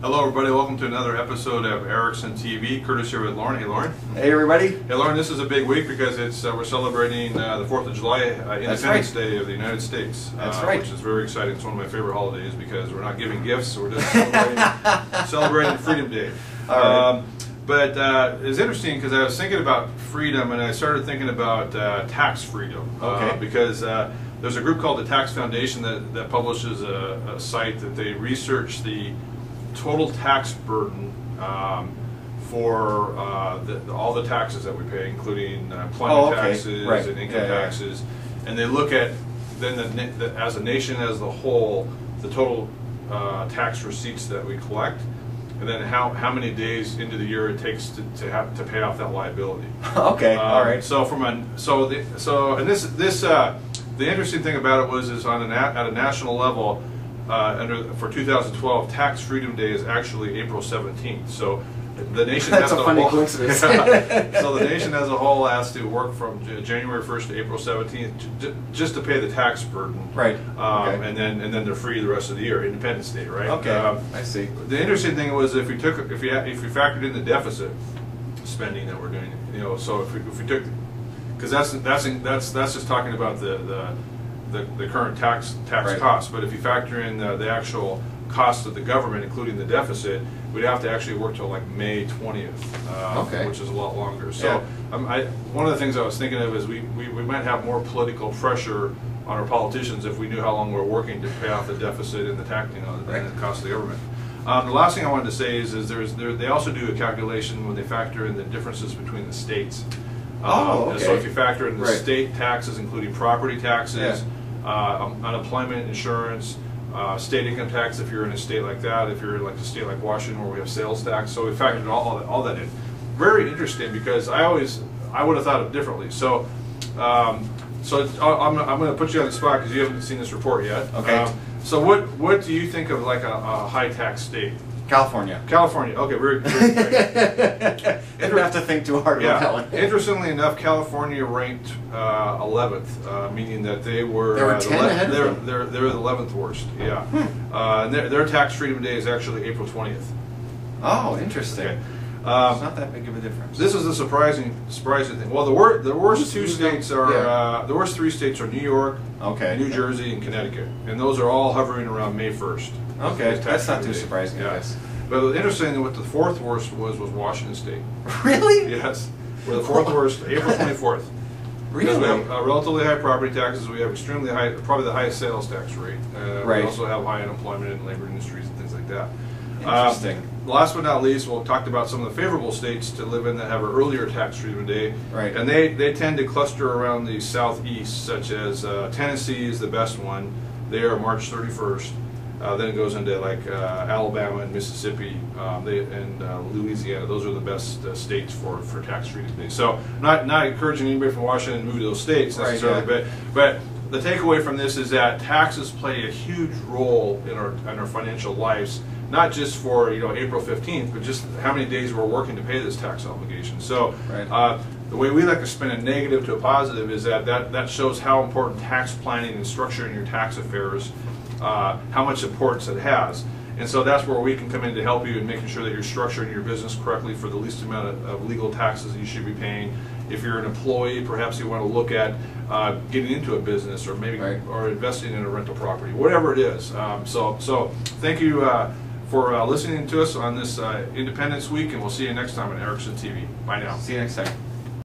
Hello everybody, welcome to another episode of Erickson TV. Curtis here with Lauren. Hey Lauren. Hey everybody. Hey Lauren, this is a big week because it's we're celebrating the 4th of July, Independence Day of the United States. That's right. Which is very exciting. It's one of my favorite holidays because we're not giving gifts, we're just celebrating Freedom Day. But it's interesting because I was thinking about freedom and I started thinking about tax freedom. Because there's a group called the Tax Foundation that publishes a site that they research the total tax burden for all the taxes that we pay, including employment taxes and income taxes, and they look at then as a nation as a whole the total tax receipts that we collect, and then how many days into the year it takes to pay off that liability. All right. So the interesting thing about it is at a national level. For 2012, Tax Freedom Day is actually April 17th. So the nation That's a funny coincidence. So the nation as a whole has to work from January 1st to April 17th just to pay the tax burden. Right. And then they're free the rest of the year, Independence Day, right? Okay. I see. The interesting thing was if you factored in the deficit spending that we're doing, so if we took, because that's just talking about the current tax costs, but if you factor in the actual cost of the government, including the deficit, we'd have to actually work till like May 20th, which is a lot longer. So one of the things I was thinking of is we might have more political pressure on our politicians if we knew how long we're working to pay off the deficit and the tax, and the cost of the government. The last thing I wanted to say is they also do a calculation when they factor in the differences between the states. So if you factor in the state taxes, including property taxes, unemployment insurance, state income tax if you're in a state like that, if you're in like a state like Washington where we have sales tax, so we factored all that in. Very interesting because I would have thought of it differently. So I'm going to put you on the spot because you haven't seen this report yet. Okay. So what do you think of like a high tax state? California. California. Okay, very great. Didn't have to think too hard about that one. Interestingly enough, California ranked 11th, meaning that they were 10 ahead of them. They're the 11th worst. Yeah. And their tax freedom day is actually April 20th. Oh, interesting. Okay. It's not that big of a difference. This is a surprising thing. Well, the worst two states are the worst three states are New York, New Jersey, and Connecticut, and those are all hovering around May 1st. Okay, that's not too surprising, I guess. But interesting, what the fourth worst was Washington State. Really? Yes, we're the fourth worst, April 24th. Really? Because we have relatively high property taxes, we have extremely high, probably the highest sales tax rate. We also have high unemployment in labor industries and things like that. Interesting. Last but not least, we'll talk about some of the favorable states to live in that have an earlier tax freedom day. Right. And they tend to cluster around the southeast, such as Tennessee is the best one. They are March 31st. Then it goes into like Alabama and Mississippi and Louisiana. Those are the best states for tax freedom day. So not encouraging anybody from Washington to move to those states necessarily, but the takeaway from this is that taxes play a huge role in our financial lives. Not just for April 15th, but just how many days we're working to pay this tax obligation. So the way we like to spin a negative to a positive is that shows how important tax planning and structuring your tax affairs, how much importance it has. And so that's where we can come in to help you in making sure that you're structuring your business correctly for the least amount of legal taxes that you should be paying. If you're an employee, perhaps you want to look at getting into a business or maybe or investing in a rental property, whatever it is. So thank you for listening to us on this Independence Week, and we'll see you next time on Erickson TV. Bye now. See you next time.